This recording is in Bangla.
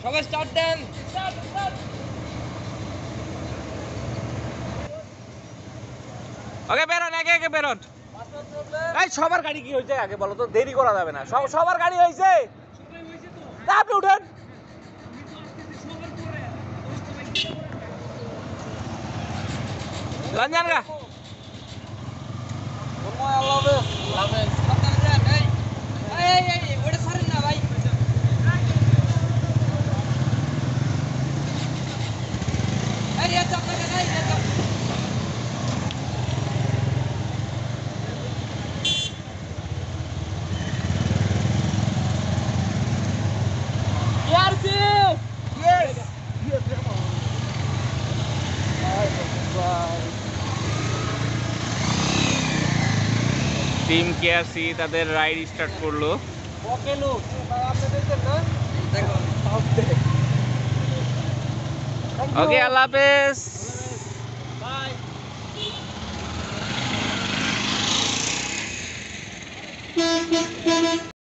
সবাই স্টার্ট দেন। ওকে বেরোন, একে একে বেরোন। এই সবার গাড়ি কি হয়েছে আগে বলো তো, দেরি করা যাবে না। সবার গাড়ি হয়েছে, আপনি উঠেন। লঞ্জান গা ওটা ছাড়েন না ভাই। টিম কেআরসি তাদের রাইড স্টার্ট করলো। ওকে, আল্লাহ হাফেজ।